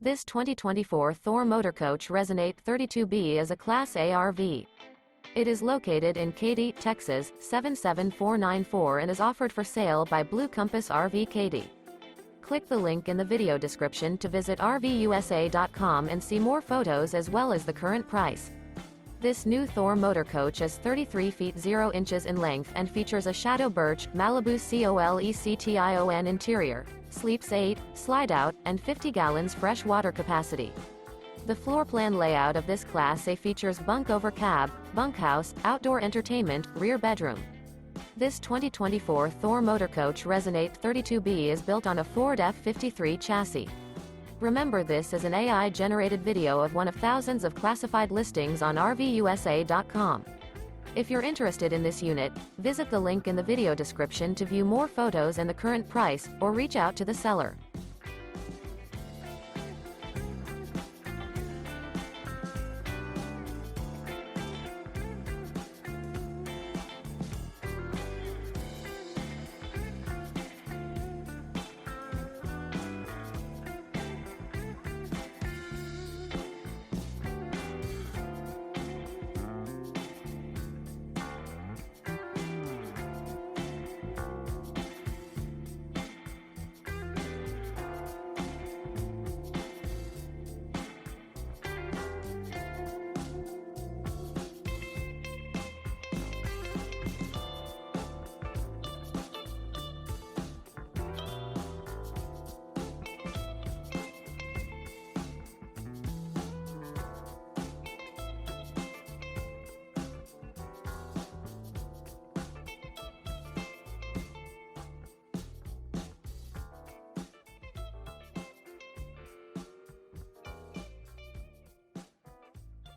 This 2024 Thor Motor Coach Resonate 32B is a Class A RV. It is located in Katy, Texas, 77494 and is offered for sale by Blue Compass RV Katy. Click the link in the video description to visit RVUSA.com and see more photos as well as the current price. This new Thor Motor Coach is 33 feet 0 inches in length and features a SHADOW BIRCH, MALIBU COLECTION interior, sleeps 8, Slideout, and 50 gallons fresh water capacity. The floor plan layout of this Class A features Bunk Over Cab, Bunkhouse, outdoor entertainment, rear bedroom. This 2024 Thor Motor Coach Resonate 32B is built on a Ford F-53 chassis. Remember, this is an AI-generated video of one of thousands of classified listings on RVUSA.com. If you're interested in this unit, visit the link in the video description to view more photos and the current price, or reach out to the seller.